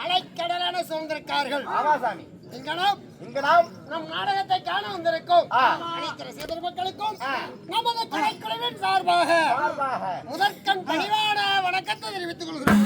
அலைக்கடலான சூழ்ந்திருக்கார்கள். இங்க நாம் நம் நாடகத்தை காண வந்திருக்கோம். அனைத்து ரசிகர் மக்களுக்கும் நமது கலைக்குழுவின் சார்பாக முதற்கண் பணிவான வணக்கத்தை தெரிவித்துக் கொள்கிறோம்.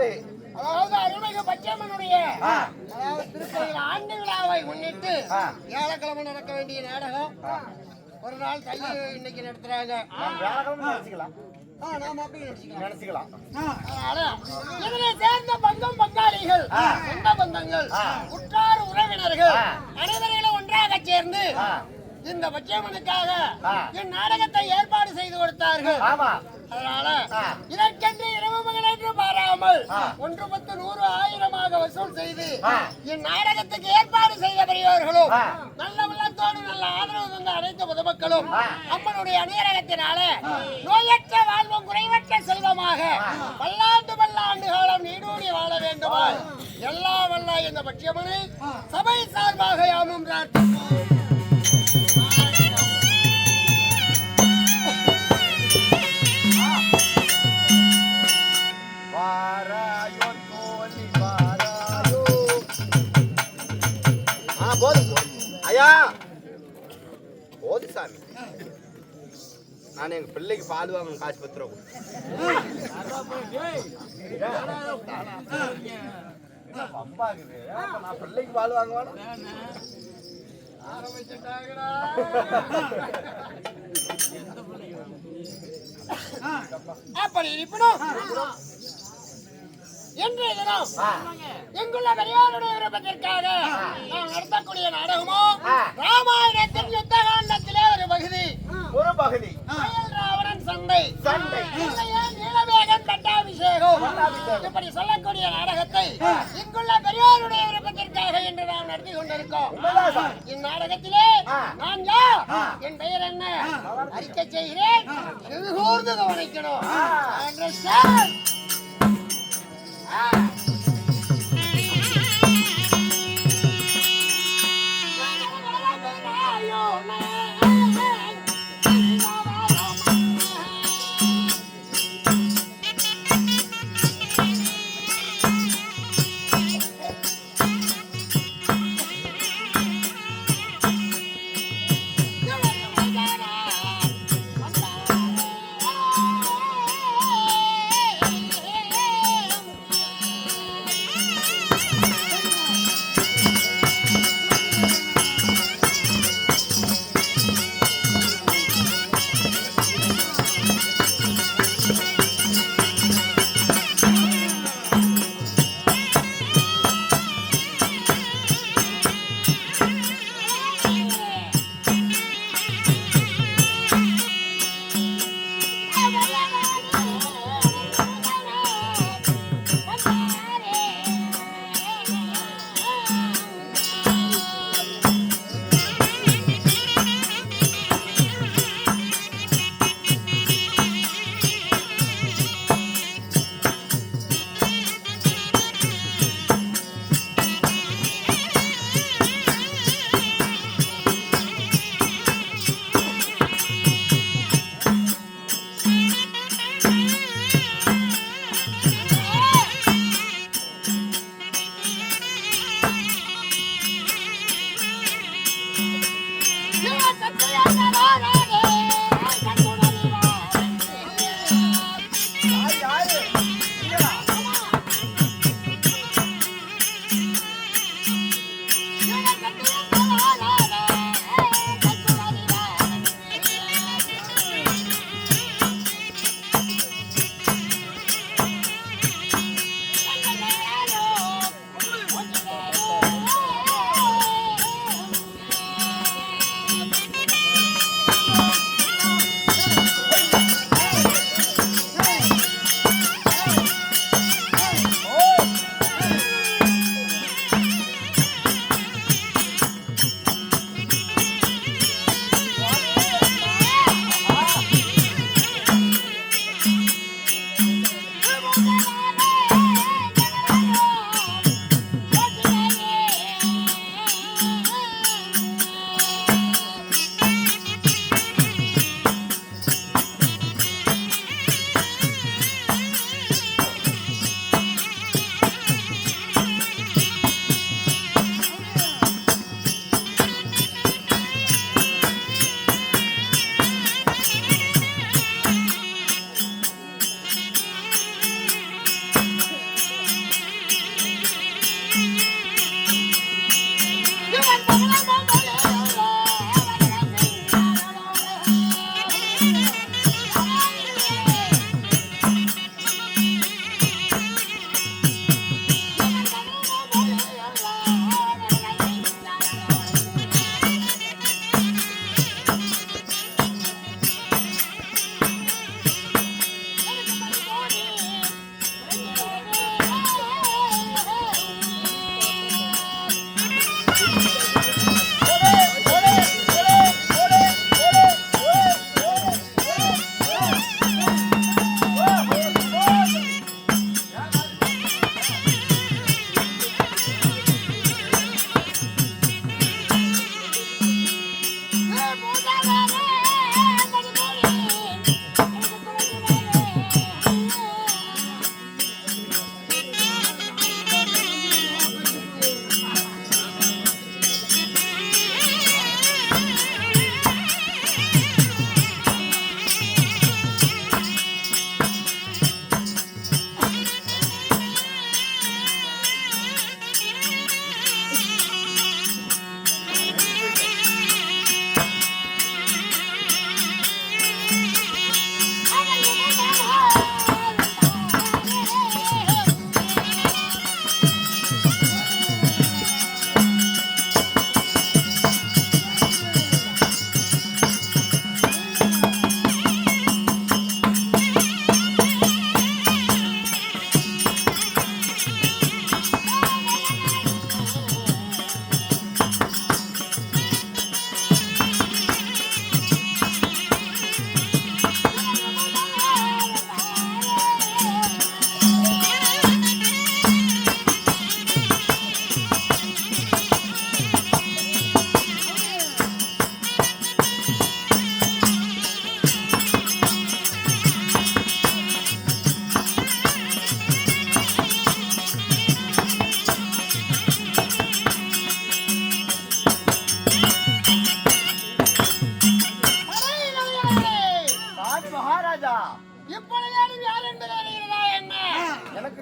சரி. அதாவது அருள்மிகு பச்சையம்மனுடைய அதாவது திருக்கோயில் ஆண்டு விழாவை முன்னிட்டு வியாழக்கிழமை நடக்க வேண்டிய நாடகம் ஒரு நாள் தள்ளி இன்னைக்கு நடத்துறாங்க. வியாழக்கிழமை நினைச்சுக்கலாம். நாம அப்படி நினைச்சுக்கலாம். அதனால இதனை சேர்ந்த பங்கம் பங்காளிகள், சொந்த பந்தங்கள், உற்றார் உறவினர்கள் அனைவரையும் ஒன்றாக சேர்ந்து இந்த பச்சையம்மனுக்காக என் நாடகத்தை ஏற்பாடு செய்து கொடுத்தார்கள். அதனால இதற்கென்று இரவு மகளென்று பாராமல் 1 10 100 1000 வசூல் செய்து என் நாடகத்துக்கு ஏற்பாடு செய்த பெரியவர்களும் நல்ல உள்ளத்தோடு நல்ல ஆதரவு தந்த அனைத்து பொதுமக்களும் அம்மனுடைய அனுகிரகத்தினால நோயற்ற வாழ்வும் குறைவற்ற செல்வமாக பல்லாண்டு பல்லாண்டு காலம் நீடூடி வாழ வேண்டுமா எல்லா வல்ல இந்த பச்சையம்மனை சபை சார்பாக யாமும் பிரார்த்திப்போம். ஐயா போது சாமி, நான் எங்க பிள்ளைக்கு பால் வாங்க காசு 10 ரூபா. நான் பிள்ளைக்கு பால் வாங்குவானா? அப்படி இருப்பினும் இன்றைய தினம் எங்குள்ள பெரியாருடைய விருப்பத்திற்காக நாம் நடத்தக்கூடிய நாடகமோ ராமாயணத்தின் யுத்த காண்டத்திலே ஒரு பகுதி ராவணன் சண்டை நீலவேகன் பட்டாபிஷேகம் இப்படி சொல்லக்கூடிய நாடகத்தை இங்குள்ள பெரியாருடைய விருப்பத்திற்காக என்று நாம் நடத்தி கொண்டிருக்கோம். இந்நாடகத்திலே நான் யார், என் பெயர் என்ன அறிக்கை செய்கிறேன், கூர்ந்து கவனிக்கணும்.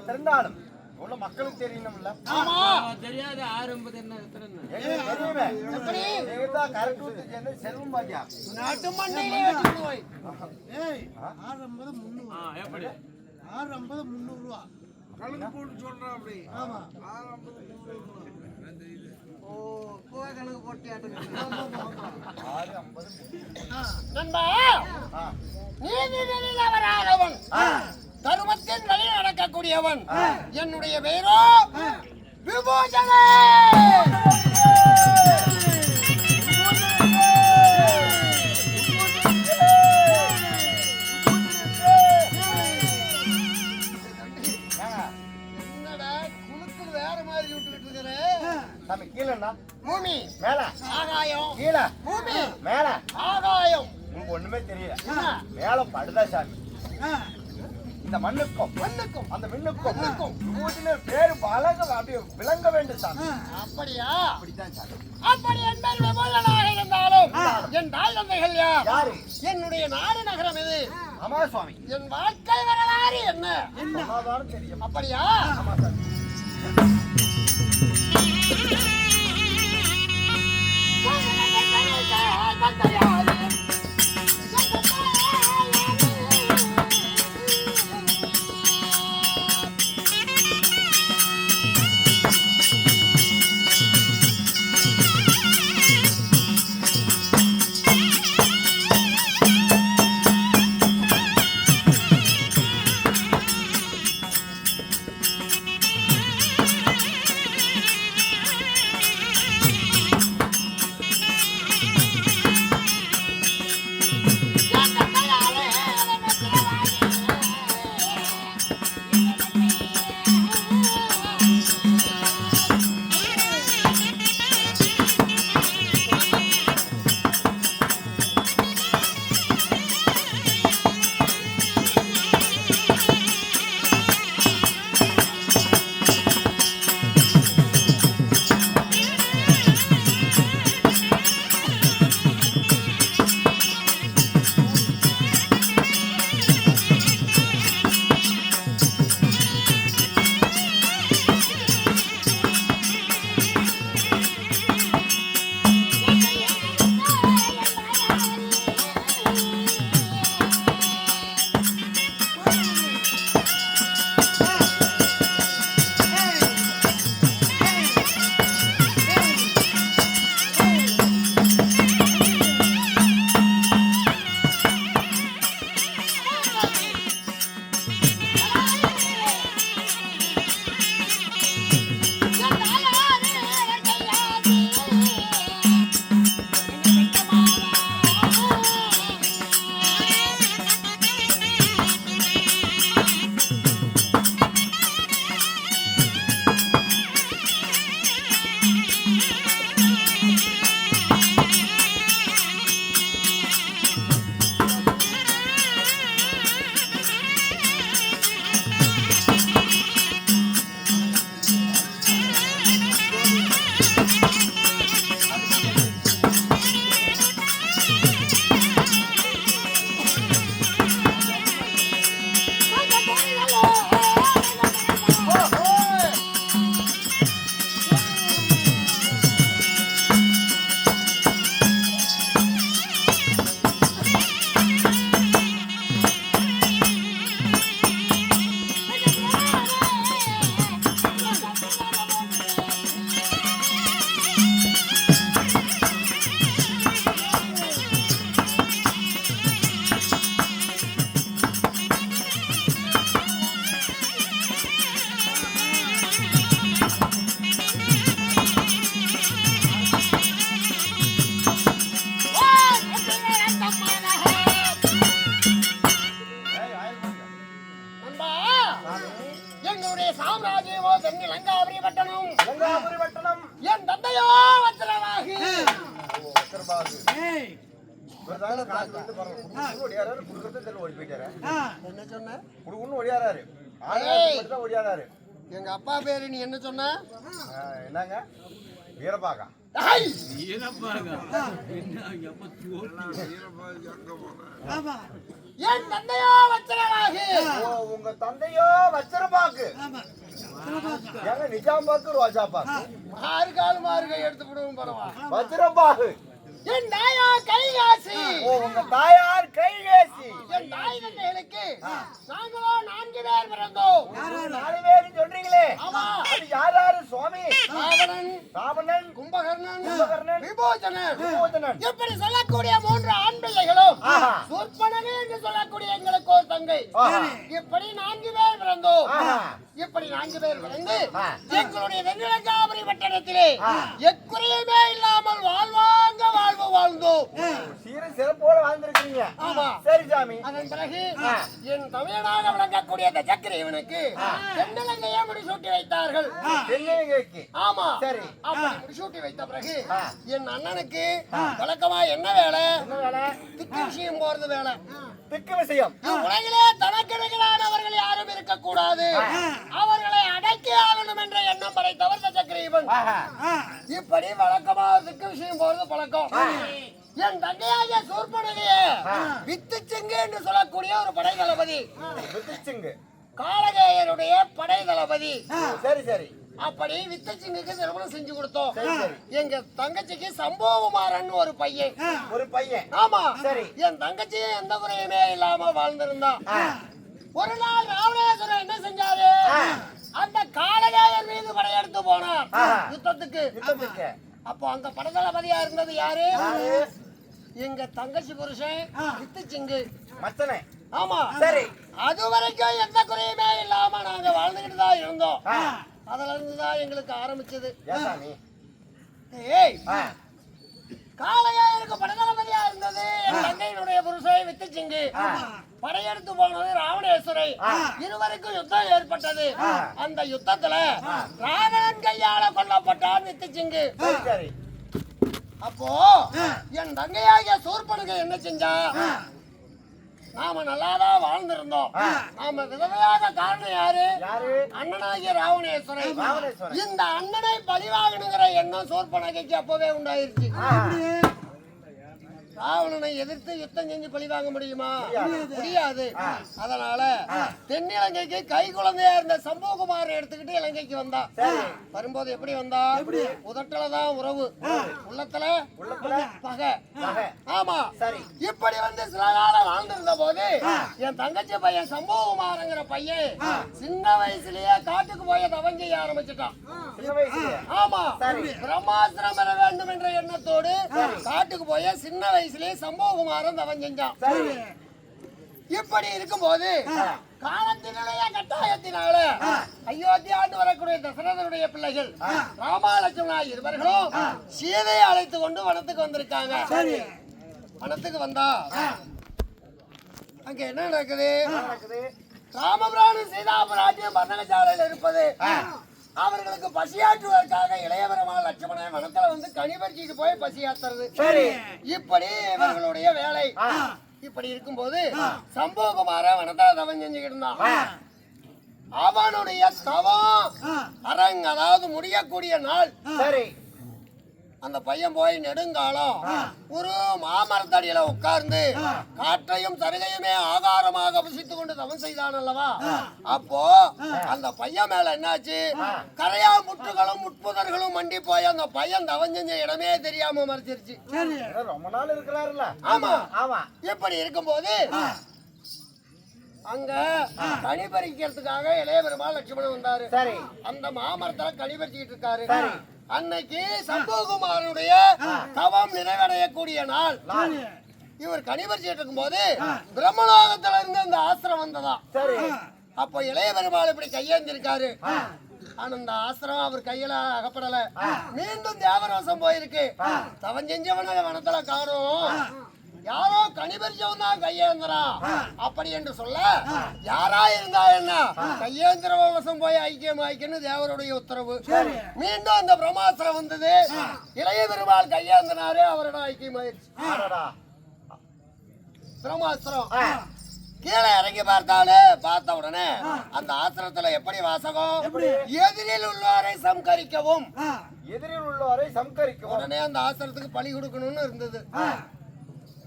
தெரிந்தாலும் உள்ள மக்களுக்கு தெரியணும்ல. ஆமா தெரியாது 650 என்ன எத்தனை எங்களுக்கு தெரியுமே. எப்படி நீங்கதான் கரெக்ட் ஊத்தி சேர்ந்து செல்வம் பாத்தியா? நாட்டு மண்ணிலே வெட்டி போய் எப்படி 650 300 ரூபா கணக்கு போட்டு சொல்றான் அப்படி. ஆமா 650 ஓ கோவை கணக்கு போட்டியாட்டுங்க. 650. நண்பா நீதி நெறியில் தருமத்தின் வழி நடக்கக்கூடியவன் என்னுடைய பெயரோ விபூஷணே. என்னடா குளுக்கு வேற மாதிரி விட்டுக்கிட்டு இருக்கிற? நம்ம கீழேண்ணா பூமி மேல ஆகாயம் கீழே பூமி மேல ஆகாயம் உங்களுக்கு ஒண்ணுமே தெரியல. மேல படுதா சாமி. இந்த மண்ணுக்கும் அந்த விண்ணுக்கும் விபூதியில பேரு அப்படியே விளங்க வேண்டும் சாமி. அப்படியா? அப்படித்தான் சாமி. அப்படி என்பது விபூஷணனாக இருந்தாலும் என் தாய் தந்தைகள் யார்? யாரு? என்னுடைய நாடு நகரம் எது? ஆமா சுவாமி. என் வாழ்க்கை வரலாறு என்ன? சமாதானம் தெரியும். அப்படியா? ஆமா சாமி. என்ன சொன்ன? ஓடியாராரு. எங்க அப்பா பேரு நீ என்ன சொன்ன? என்னங்க வீரபாகா? ஐய்! ஆமா என் தந்தையோ வச்சனவாகு ஓ, உங்க தந்தையோ வச்சிருப்பாக்கு ஆமா சிலபாக்கு எங்க நிஜாம்பாக்கு ரோஜாப்பாக்கு மாறுகால் மாறுகை எடுத்து விடுவோம் பரவா வச்சிரப்பாக்கு என் தாயா கைகாசி ஓ, உங்க தாயார் கைகேசி என் தாய் தந்தைகளுக்கு நாங்களோ 4 பேர் பிறந்தோம். 4 பேரு சொல்றீங்களே ஆமா. அது யாரு சுவாமி? ராவணன், ராவணன், கும்பகர்ணன், கும்பகர்ணன், விபோஜனன் விபோதனன். இப்படி சொல்லக்கூடிய 3 ஆண் பிள்ளைகளும் ஆஹா. சொற்பனகை என்று சொல்லக்கூடிய எங்களுக்கு ஒரு தங்கை. ஆஹா. இப்படி 4 பேர் பிறந்தோம். ஆஹா. இப்படி 4 பேர் பிறந்து ஆ. எங்களுடைய வெண்ணிலங்காபுரி பட்டணத்திலே எக்குறையுமே இல்லாமல் வாழ்வாங்க வாழ்வு வாழ்ந்தோம். சீர சிறப்போட வாழ்ந்திருக்கீங்க. ஆமா. சரி சாமி. அதன் பிறகு ஆ. என் தமிழனாக விளங்கக்கூடிய இந்த சக்கரவனுக்கு தென்னலங்கையை முடிசூட்டி வைத்தார்கள். தென்னிலங்கைக்கு. ஆமா. சரி. அப்படி முடிசூட்டி வைத்த பிறகு ஆ. என் அண்ணனுக்கு வழக்கமா என்ன வேலை? என்ன வேலை? திக்கு விஷயம் போறது வேலை. திக்கு விஷயம். உலகிலே தனக்கெடுகளானவர்கள் யாரும் இருக்கக்கூடாது, அவர்களை அடக்கி ஆளணும் என்ற எண்ணம் படைத்தவர் இந்த சக்கரவன். ஆஹா. இப்படி வழக்கமா திக்கு விஷயம் போறது பழக்கம். என் தங்கையாகிய சூர்பனகைய வித்துச்சிங்கு என்று சொல்லக்கூடிய ஒரு படை தளபதி, வித்துச்சுங்க. காலகேயருடைய படை தளபதி. சரி சரி. அப்படி வித்துச்சிங்குக்கு திருமணம் செஞ்சு கொடுத்தோம். சரி, சரி. எங்க தங்கச்சிக்கு சம்போகுமாரன் ஒரு பையன். ஒரு பையன். ஆமா. சரி. என் தங்கச்சி எந்த குறையுமே இல்லாம வாழ்ந்திருந்தான். ஒரு நாள் ராவணேஸ்வரர் என்ன செஞ்சாரு? அந்த காலகேயர் மீது படையெடுத்து போனார் யுத்தத்துக்கு. யுத்தத்துக்கு. அப்போ அந்த படதளபதியா இருந்தது யாரு? யாரு? எங்க தங்கச்சி புருஷன் வித்துச்சிங்கு. மச்சனே. ஆமா. சரி. அது வரைக்கும் எந்த குறையுமே இல்லாம நாங்க வாழ்ந்துகிட்டு தான் இருந்தோம். அதுல இருந்துதான் எங்களுக்கு ஆரம்பிச்சது. ஏன் சாமி? ஏய், ஆ. காளையாருக்கு படதளபதியா இருந்தது என் தங்கையினுடைய புருஷன் வித்துச்சிங்கு. படையெடுத்து போனது ராவணேஸ்வரை. இருவருக்கும் யுத்தம் ஏற்பட்டது. அந்த யுத்தத்துல ராவணன் கையால கொல்லப்பட்டான் வித்துச்சிங்கு. சரி சரி. அப்போ என் தங்கையாகிய சூர்பனுக்கு என்ன செஞ்சா? நாம நல்லாதான் வாழ்ந்திருந்தோம். நாம விதவையாக காரணம் யாரு? யாரு? அண்ணனாகிய ராவணேஸ்வரன். ராவணேஸ்வரன். இந்த அண்ணனை பழிவாகணுங்கிற எண்ணம் சூர்பனகைக்கு அப்பவே உண்டாயிருச்சு. ராவணனை எதிர்த்து யுத்தம் செஞ்சு பழிவாங்க முடியுமா? முடியாது. அதனால தென்னிலங்கைக்கு கை குழந்தையா இருந்த சம்பவகுமாரை எடுத்துக்கிட்டு இலங்கைக்கு வந்தா. வரும்போது எப்படி வந்தா? உதட்டலதான் உறவு, உள்ளத்துல பகை. ஆமா. சரி. இப்படி வந்து சில காலம் வாழ்ந்திருந்த போது என் தங்கச்சி பையன் சம்பவகுமாரங்கிற பையன் சின்ன வயசுலயே காட்டுக்கு போய் தவம் செய்ய ஆரம்பிச்சுட்டான். சின்ன வயசுல. ஆமா. பிரம்மாஸ்திரம் பெற வேண்டும் என்ற எண்ணத்தோடு காட்டுக்கு போய் சின்ன வயசுலயே சம்பவகுமாரன் தவம் செஞ்சான். இப்படி இருக்கும்போது காலத்தினுடைய கட்டாயத்தினால அயோத்தி ஆண்டு வரக்கூடிய தசரதனுடைய பிள்ளைகள் ராமா லட்சுமணா இருவர்களும் சீதையை அழைத்து கொண்டு வனத்துக்கு வந்திருக்காங்க. வனத்துக்கு வந்தா அங்க என்ன நடக்குது? ராமபிரானும் சீதாபிராட்டியும் பர்ணகசாலையில் இருப்பது. அவர்களுக்கு பசியாற்றுவதற்காக இளையபெருமாள் லட்சுமணன் வனத்துல வந்து கனி பறிச்சிட்டு போய் பசியாத்துறது. இப்படி இவர்களுடைய வேலை. இப்படி இருக்கும்போது சம்பவகுமார வனத்துல தவம் செஞ்சுக்கிட்டு இருந்தான். அவனுடைய தவம் அதாவது முடியக்கூடிய நாள். சரி. அந்த பையன் போய் நெடுங்காலம் ஒரு மாமரத்தடியில உட்கார்ந்து காற்றையும் சருகையுமே ஆகாரமாக புசித்துக் கொண்டு தவம் செய்தான் அல்லவா? அப்போ அந்த பையன் மேல என்னாச்சு? கரையா முட்டுகளும் முட்புதர்களும் மண்டி போய் அந்த பையன் தவம் செஞ்ச இடமே தெரியாம மறைச்சிருச்சு. ரொம்ப நாள் இருக்கிறாருல்ல. ஆமா. ஆமா. இப்படி இருக்கும்போது அங்க கனி பறிக்கிறதுக்காக இளையபெருமாள் லட்சுமணன் வந்தாரு. சரி. அந்த மாமரத்துல கனி பறிச்சுக்கிட்டு இருக்காரு. அன்னைக்கு சம்பவகுமாரனுடைய தவம் நிறைவடையக்கூடிய நாள். இவர் கனி பறிச்சுட்டு இருக்கும் போது பிரம்மலோகத்துல இருந்து அந்த ஆசிரம் வந்ததா. சரி. அப்ப இளையபெருமாள் இப்படி கையேந்திருக்காரு. ஆனா இந்த ஆசிரம் அவர் கையில அகப்படல. மீண்டும் தேவரோசம் போயிருக்கு. தவம் செஞ்சவன வனத்துல காணும். யாரோ கனிபரிச்சவன் தான் கையேந்திரான் அப்படி என்று சொல்ல, யாரா இருந்தா என்ன கையேந்திர வசம் போய் ஐக்கியம் ஆயிக்கன்னு தேவருடைய உத்தரவு. மீண்டும் அந்த பிரம்மாஸ்திரம் வந்தது. இளைய பெருமாள் கையேந்தினாரு, அவரோட ஐக்கியம் ஆயிடுச்சு. பிரம்மாஸ்திரம் கீழே இறங்கி பார்த்த உடனே அந்த ஆசிரமத்துல எப்படி வாசகம், எதிரில் உள்ளவரை சம்கரிக்கவும், எதிரில் உள்ளவரை சம்கரிக்கவும். உடனே அந்த ஆசிரமத்துக்கு பலி கொடுக்கணும்னு இருந்தது.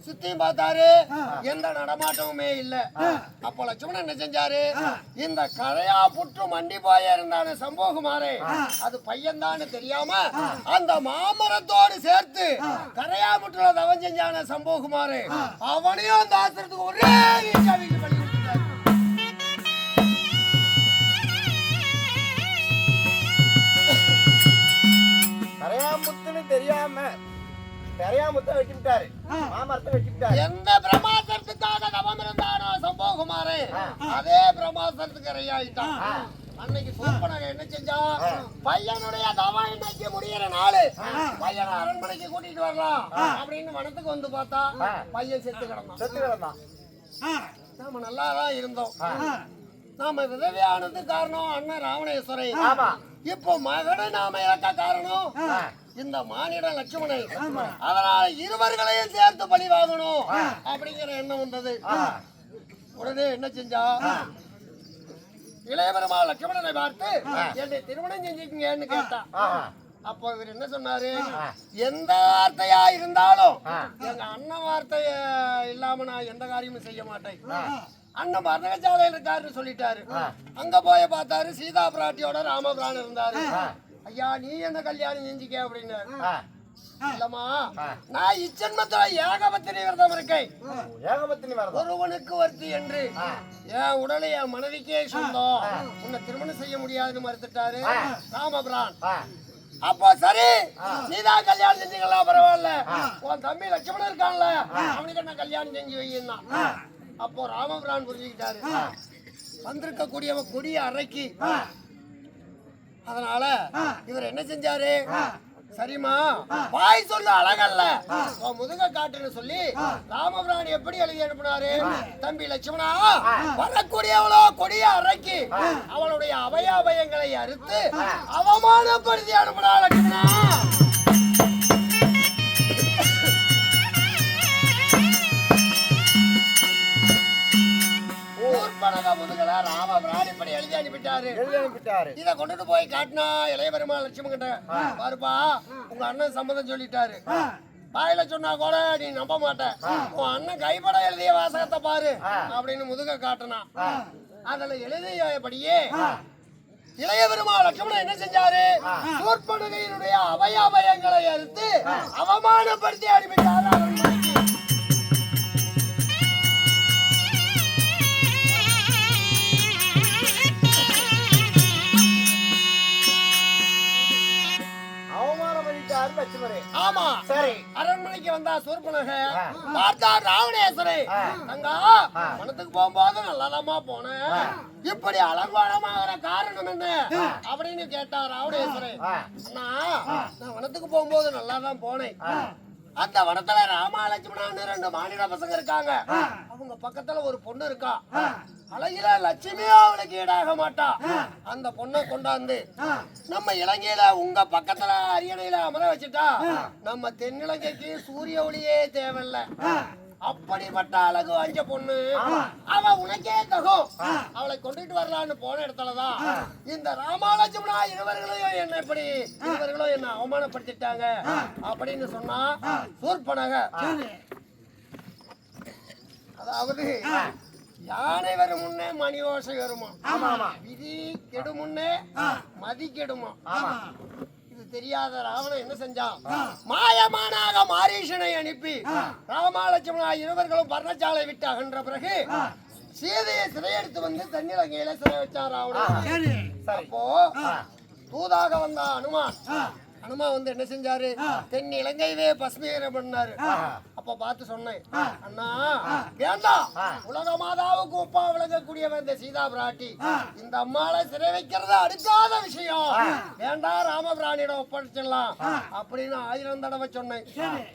சுத்தியும் பார்த்தாரு, எந்த நடமாட்டமுமே இல்ல. அப்போ லட்சுமணன் என்ன செஞ்சாரு, இந்த கரையா புற்று மண்டி போய இருந்தான சம்போகுமாரே, அது பையன்தான்னு தெரியாம அந்த மாமரத்தோடு சேர்த்து கரையா புற்றுல தவம் செஞ்சான சம்போகுமாரே, அவனையும் அந்த ஆசிரத்துக்கு ஒரே வீச்சா வீட்டு பள்ளி கொடுத்துட்டாரு. கரையாமுத்துன்னு தெரியாம கரையாமுத்தை வெட்டிவிட்டாரு, மாமரத்தை வெட்டிவிட்டாரு. எந்த பிரம்மாசனத்துக்காக தவம் இருந்தானோ சம்போகுமாரே, அதே பிரம்மாசனத்துக்கு இரையாயிட்டான். அன்னைக்கு சூப்பனக என்ன செஞ்சா, பையனுடைய தவம் இன்னைக்கு முடியற நாளு, பையனை அரண்மனைக்கு கூட்டிட்டு வரலாம் அப்படின்னு வனத்துக்கு வந்து பார்த்தா பையன் செத்து கிடந்தான். நாம நல்லாதான் இருந்தோம். நாம விதவையானது காரணம் அண்ணன் ராவணேஸ்வரை. இப்போ மகனை நாம இழக்க காரணம் இந்த மானிட லட்சுமணை. அதனால இருவர்களையும் சேர்த்து பழி வாங்கணும் அப்படிங்கிற எண்ணம் வந்தது. உடனே என்ன செஞ்சா, இளையபெருமா லட்சுமணனை பார்த்து என்னை திருமணம் செஞ்சுக்கீங்கன்னு கேட்டா. அப்போ இவர் என்ன சொன்னாரு, எந்த வார்த்தையா இருந்தாலும் எங்க அண்ணன் வார்த்தைய இல்லாம நான் எந்த காரியமும் செய்ய மாட்டேன். அண்ணன் மரணசாலையில் இருக்காருன்னு சொல்லிட்டாரு. அங்க போய் பார்த்தாரு, சீதா பிராட்டியோட ராமபிரான் இருந்தாரு. ஐயா நீ என்ன கல்யாணம் செஞ்சுக்க அப்படின்னாரு. இல்லம்மா, நான் இச்சன்மத்துல ஏகபத்தினி விரதம் இருக்கேன். ஏகபத்தினி விரதம் ஒருவனுக்கு ஒருத்தி என்று என் உடலை என் மனைவிக்கே சொந்தம், உன்னை திருமணம் செய்ய முடியாதுன்னு மறுத்துட்டாரு ராமபிரான். அப்போ சரி, நீதான் கல்யாணம் செஞ்சுக்கலாம், பரவாயில்ல, உன் தம்பி லட்சுமணன் இருக்கான்ல அவனுக்கு என்ன கல்யாணம் செஞ்சு வையின்னா. அப்போ ராமபிரான் புரிஞ்சுக்கிட்டாரு, வந்திருக்க கூடியவன் கொடிய அறைக்கு. அதனால இவர் என்ன செஞ்சாரு, சரிமா வாய் சொல்ல அழகல்ல, முதுக காட்டுன்னு சொல்லி ராமபிரான் எப்படி எழுதி அனுப்பினாரு, தம்பி லட்சுமணா வரக்கூடியவளோ கொடிய அறைக்கு அவளுடைய அபயங்களை அறுத்து அவமானப்படுத்தி அனுப்பினா லட்சுமணா. முதுகல ராமபிரான் இப்படி எழுதி அனுப்பிட்டாரு. இதை கொண்டுட்டு போய் காட்டினா இளையபெருமா லட்சுமணன் கிட்ட, பாருப்பா உங்க அண்ணன் சம்மதம் சொல்லிட்டாரு, வாயில சொன்னா கூட நீ நம்ப மாட்டேன், உன் அண்ணன் கைப்பட எழுதிய வாசகத்தை பாரு அப்படின்னு முதுக காட்டினா. அதுல எழுதியபடியே இளையபெருமா லட்சுமணன் என்ன செஞ்சாரு, சூர்பனகையினுடைய அபயங்களை அறுத்து அவமானப்படுத்தி அனுப்பிட்டாரு. ஆமா சரி, அரண்மனைக்கு வந்தா சூர்பனகை பார்த்தா ராவணேஸ்வரை. தங்கா பணத்துக்கு போகும்போது நல்லாதாமா போனேன், இப்படி அலங்கோலமாகிற காரணம் என்ன அப்படின்னு கேட்டா ராவணேஸ்வரை. அண்ணா நான் வனத்துக்கு போகும்போது நல்லாதான் போனேன், அந்த வனத்துல ராமா லட்சுமணான்னு 2 மாநில பசங்க இருக்காங்க, அவங்க பக்கத்துல ஒரு பொண்ணு இருக்கா, அழகில லட்சுமியோ அவளுக்கு ஈடாக மாட்டா. அந்த பொண்ணை கொண்டாந்து நம்ம இலங்கையில உங்க பக்கத்துல அரியணையில அமர வச்சுட்டா நம்ம தென்னிலங்கைக்கு சூரிய ஒளியே தேவையில்ல. அப்படிப்பட்ட அழகு வாஞ்ச பொண்ணு, அவ உனக்கே தகும், அவளை கொண்டுட்டு வரலான்னு போன இடத்துலதான் இந்த ராமலட்சுமணா இருவர்களும் என்ன அவமானப்படுத்திட்டாங்க அப்படின்னு சொன்னா சூர்பனகை. அதாவது யானை வரும் முன்னே மணி ஓசை வருமா, விதி கெடும் முன்னே மதி கெடுமா. இது தெரியாத ராவணன் என்ன செஞ்சான், மாயமானாக மாரீசனை அனுப்பி ராமலட்சுமணா இருவர்களும் பர்ணசாலை விட்டு அகன்ற பிறகு சீதையை சிறையெடுத்து வந்து தென்னிலங்கையில சிறை வச்சான் ராவணன். அப்போ தூதாக வந்த அனுமான் வந்து என்ன செஞ்சாரு, தென் இலங்கையவே பசுமையரம் பண்ணாரு. அப்ப பார்த்து சொன்னேன், அண்ணா வேண்டாம், உலக மாதாவுக்கு ஒப்பா விளங்கக்கூடியவன் இந்த சீதா பிராட்டி, இந்த அம்மாளை சிறை வைக்கிறது அடுக்காத விஷயம், வேண்டாம் ராமபிராணியிடம் ஒப்படைச்சிடலாம் அப்படின்னு 1000 தடவை சொன்னேன்.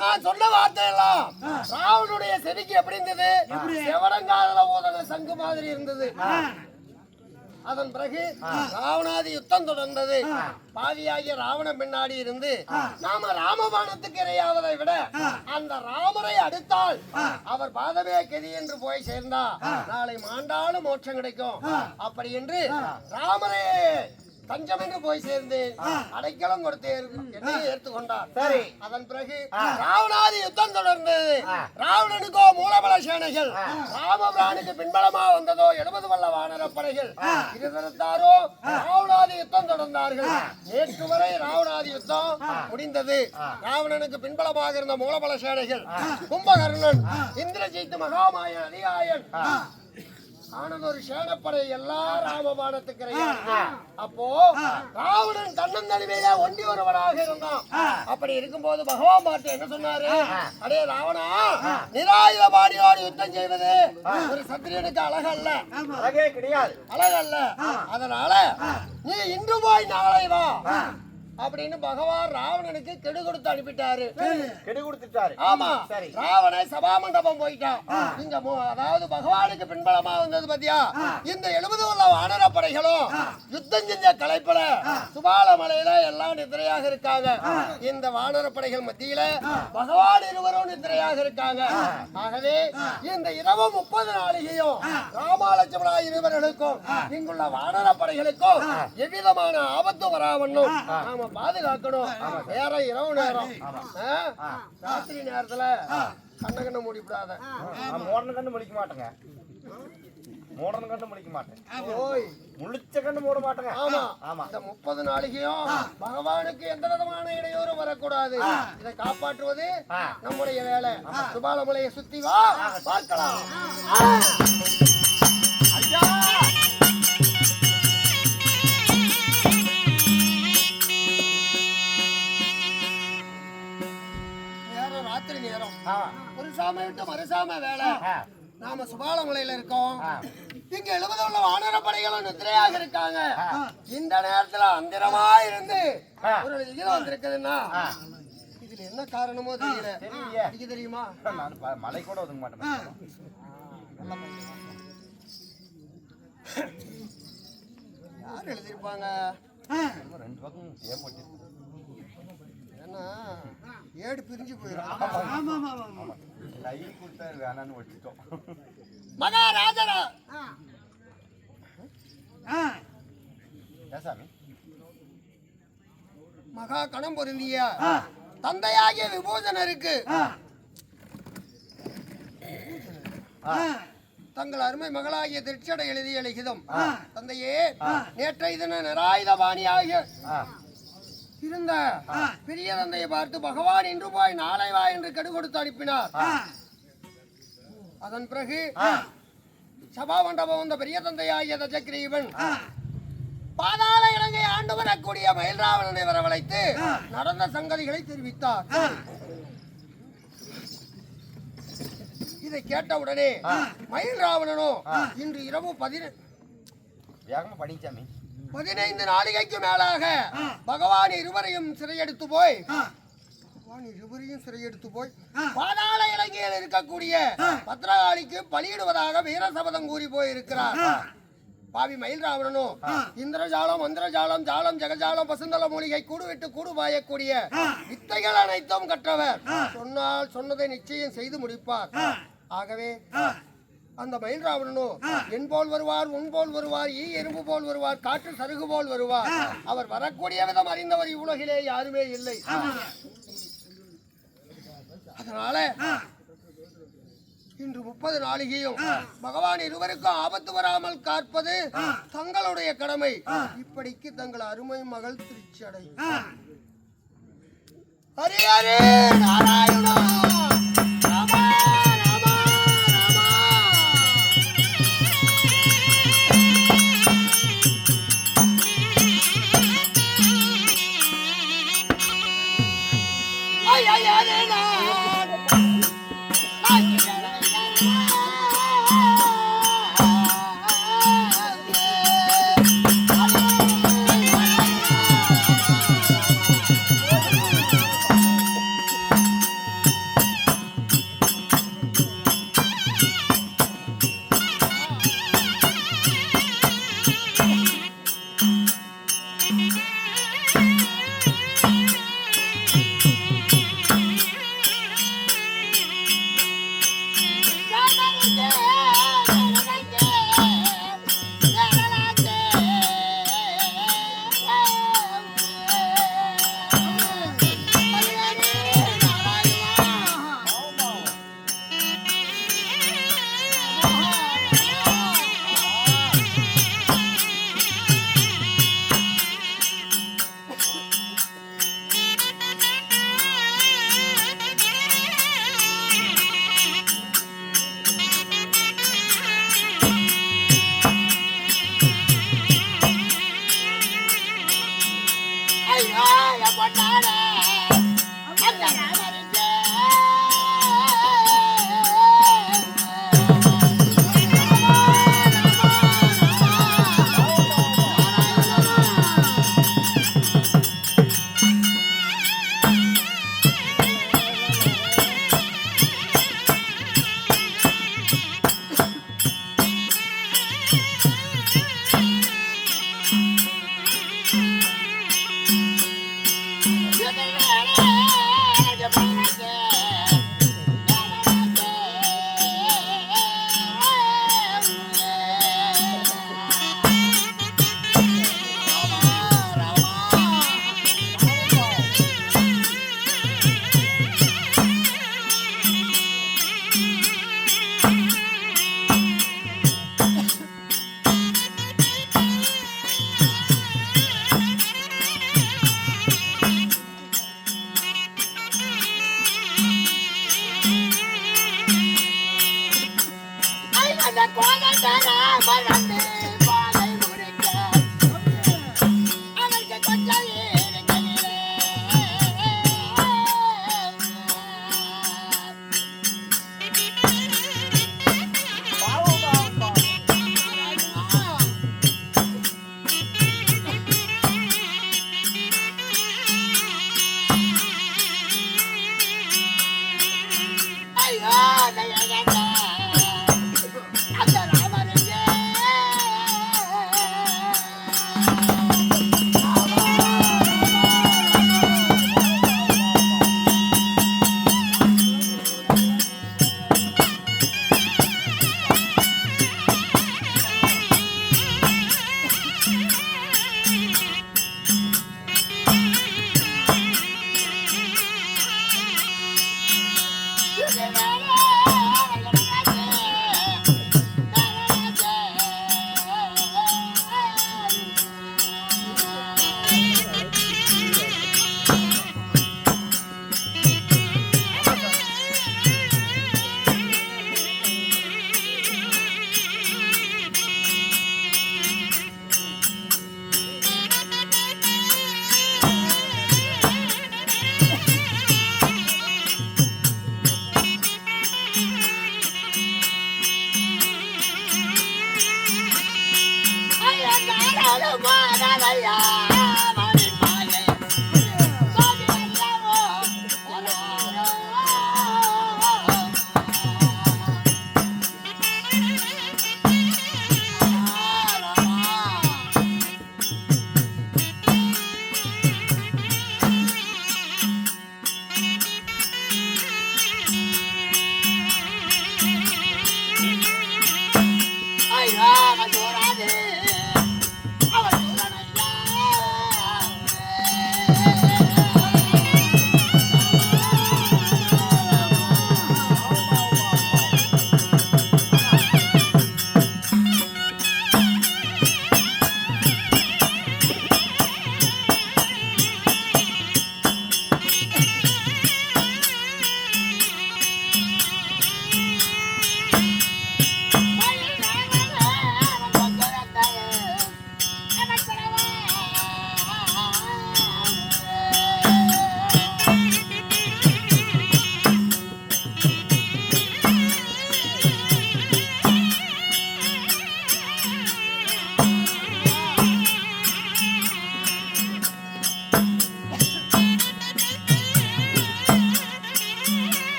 நான் சொன்ன வார்த்தையெல்லாம் ராவனுடைய செவிக்கு எப்படி இருந்தது, செவடங்கால ஊதன சங்கு மாதிரி இருந்தது. அதன் பிறகு ராவணாதி யுத்தம் தொடர்ந்தது. பாவியாகிய ராவணன் பின்னாடி இருந்து நாம ராமபாணத்துக்கு இரையாவதை விட அந்த ராமரை அடுத்தால் அவர் பாதமே கதி என்று போய் சேர்ந்தா நாளை மாண்டாலும் மோட்சம் கிடைக்கும். அப்படி என்று ராமரே தஞ்சம் என்று போய் சேர்ந்து அடைக்கலம் கொடுத்து ஏற்றுக்கொண்டார். சரி, அதன் பிறகு ராவணாதி யுத்தம் தொடர்ந்தது. ராவணனுக்கோ மூலபல சேனைகள், ராமபிரானுக்கு பின்பலமா வந்ததோ 70 வல்ல வானர படைகள். இருதரத்தாரோ ராவணாதி யுத்தம் தொடர்ந்தார்கள். நேற்று வரை ராவணாதி யுத்தம் முடிந்தது. ராவணனுக்கு பின்பலமாக இருந்த மூலபல சேனைகள் கும்பகர்ணன், இந்திரஜித், மகாமாயன், அதிகாயன் ஆனது ஒரு சேனப்படை எல்லா ராமபாணத்துக்கு. அப்போ ராவணன் தன்னந்தனிமையில ஒண்டி ஒருவனாக இருந்தான். அப்படி இருக்கும்போது பகவான் பார்த்து என்ன சொன்னாரு? அடே ராவணா, நிராயுத பாணியோடு யுத்தம் செய்வது ஒரு சத்திரியனுக்கு அழகல்ல, அழகே கிடையாது, அழகல்ல. அதனால நீ இன்று போய் நாளை வா அப்படின்னு பகவான் ராவணனுக்கு கெடு கொடுத்து அனுப்பிட்டாரு. கெடு கொடுத்துட்டாரு. ஆமா, சரி. ராவணன் சபா மண்டபம் போயிட்டான். இங்க அதாவது பகவானுக்கு பின்பலமா வந்தது பத்தியா இந்த 70 வல்ல வானர படைகளும் யுத்தம் செஞ்ச களைப்புல சுபால மலையில எல்லாம் நிதிரையாக இருக்காங்க. இந்த வானர படைகள் மத்தியில பகவான் இருவரும் நிதிரையாக இருக்காங்க. ஆகவே இந்த இரவு 30 நாளிகையும் ராமாலட்சுமணா இருவர்களுக்கும் இங்குள்ள வானர படைகளுக்கும் எவ்விதமான ஆபத்து வராமன்னும் நாம பாதுகாக்கணும். வேற இரவு நேரம், ராத்திரி நேரத்துல கண்ண மூடிவிடாத. மோடன கண்ணு முடிக்க மாட்டேங்க, மோடன கண்ணு முடிக்க மாட்டேன், ஓய் முழிச்ச கண்ணு மூட மாட்டேங்க. ஆமா ஆமா, இந்த 30 நாளிகையும் பகவானுக்கு எந்த விதமான இடையூறும் வரக்கூடாது. இதை காப்பாற்றுவது நம்முடைய வேலை. சுபாலமலையை சுத்தி வா, பார்க்கலாம். ஐயா, ராத்திரி நேரம், ஒரு சாமி விட்டு மறுசாம வேலை. நாம சுபாலமலையில இருக்கோம். இங்க 70 உள்ள வானர படைகளும் நித்திரையாக இருக்காங்க. இந்த நேரத்துல அந்திரமா இருந்து ஒரு விகிதம் வந்திருக்குதுன்னா இதுல என்ன காரணமோ தெரியல. இதுக்கு தெரியுமா? நான் மலை கூட ஒதுங்க மாட்டேன். யார் எழுதியிருப்பாங்க? 2 பக்கம் ஏற்பட்டு ஏன்னா ஏடு பிரிஞ்சு போயிடும். லைன் கொடுத்தா வேணான்னு வச்சுட்டோம். மகாராஜரா ஏசாமி, மகா கணம் பொருந்திய தந்தையாகிய விபூஷணருக்கு தங்கள் அருமை மகளாகிய திருச்சடை எழுதிய லிகிதம். தந்தையே, நேற்றைய தின நிராயுதபாணியாக இருந்த பெரிய தந்தையை பார்த்து பகவான் இன்று போய் நாளை வா என்று கெடு கொடுத்து அனுப்பினார். அதன் பிறகு சபா மண்டபம் வந்த பெரிய தந்தையாகிய தஜக்ரீவன் பாதாள இலங்கை ஆண்டு வரக்கூடிய மயில்ராவணனை வரவழைத்து நடந்த சங்கதிகளை தெரிவித்தார். இதை கேட்டவுடனே மயில்ராவணனோ இன்று இரவு 15 நாளிகைக்கு மேலாக பகவான் இருவரையும் சிறையெடுத்து போய் பாதாள இலங்கையில் இருக்கக்கூடிய பத்ரகாளிக்கு பலியிடுவதாக வீரசபதம் கூறி போயிருக்கிறார். பாவி மயில்ராவணனும் இந்திரஜாலம், மந்திரஜாலம், ஜாலம், ஜெகஜாலம், பசுந்தல மூலிகை, கூடுவிட்டு கூடு பாயக்கூடிய வித்தைகள் அனைத்தும் கற்றவர். சொன்னால் சொன்னதை நிச்சயம் செய்து முடிப்பார். ஆகவே அந்த மயில்ராவணனோ என் போல் வருவார், உன் போல் வருவார், ஈ எறும்பு போல் வருவார், காற்று சருகு போல் வருவார். அவர் வரக்கூடிய விதம் அறிந்தவர் இவ்வுலகிலே யாருமே இல்லை. அதனால இன்று 30 நாளிகையும் பகவான் இருவருக்கும் ஆபத்து வராமல் காப்பது தங்களுடைய கடமை. இப்படிக்கு தங்கள் அருமை மகள் திருச்சடை. ஹரி ஹரி நாராயணா, ராமா ராமா ராமா. அந்த கோதண்டரா மறந்து பாதை முடிக்க அவருக்கு கொஞ்சம் இருக்கையிலே ஐயோ அந்த ராமருங்க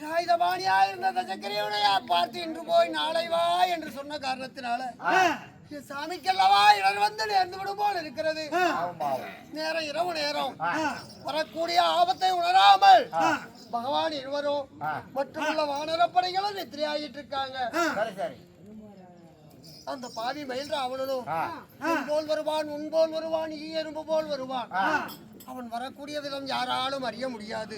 ராயுதபாணியா இருந்த சக்கரையுடைய பார்த்து இன்று போய் நாளை வா என்று சொன்ன காரணத்தினால என் சாமிக்கல்லவா இடர் வந்து நேர்ந்து விடும் போல் இருக்கிறது. பாவம் பாவம். நேரம் இரவு நேரம் வரக்கூடிய ஆபத்தை உணராமல் பகவான் இருவரும் மற்றுமுள்ள வானரப்படைகளும் நித்திரையாகிட்டு இருக்காங்க. சரி சரி. அந்த பாவி மயில் ராவணனும் உன் போல் வருவான், உன் போல் வருவான், ஈ எறும்பு போல் வருவான். அவன் வரக்கூடிய விதம் யாராலும் அறிய முடியாது.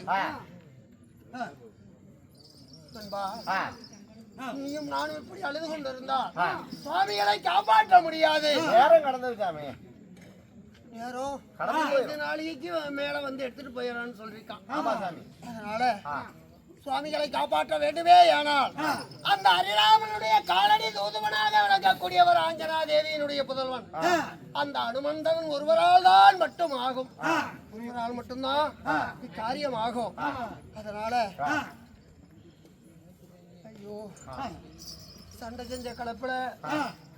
நண்பா, நீயும் நானும் இப்படி அழுது கொண்டிருந்தா சுவாமிகளை காப்பாற்ற முடியாது. நேரம் கடந்தது சாமி. நேரம் கடந்து போய் 5 நாளைக்கு மேல வந்து எடுத்துட்டு போயிடறான்னு சொல்லிருக்கான். ஆமா சாமி. அதனால சுவாமிகளை காப்பாற்ற வேண்டுமே. ஆனால் அந்த ஹரிராமனுடைய காலடி தூதுவனாக விளங்கக்கூடியவர் ஆஞ்சனா தேவியினுடைய புதல்வன் அந்த அனுமந்தன் ஒருவரால் தான் மட்டும் ஆகும். ஒருவரால் மட்டும்தான் இக்காரியம் ஆகும். அதனால ஐயோ, சண்டை செஞ்ச கலப்புல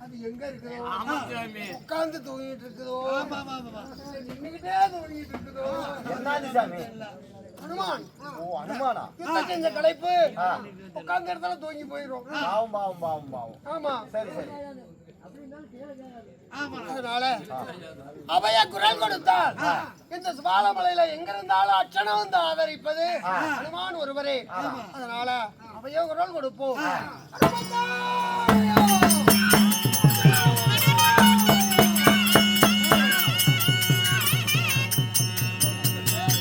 அது எங்க இருக்குதோ, உட்கார்ந்து தூங்கிட்டு இருக்குதோ, நின்னுகிட்டே தூங்கிட்டு இருக்குதோ. என்னாச்சு சாமி? அனுமான். ஓ அனுமானா? யுத்தம் செஞ்ச களைப்பு உட்கார்ந்த இடத்துல தூங்கி போயிடும். பாவம் பாவம் பாவம் பாவம். ஆமா. சரி சரி. அதனால அபய குரல் கொடுத்தால் இந்த சுபாலமலையில எங்க இருந்தாலும் அச்சனம் வந்து ஆதரிப்பது அனுமான் ஒருவரே. அதனால அபய குரல் கொடுப்போம்.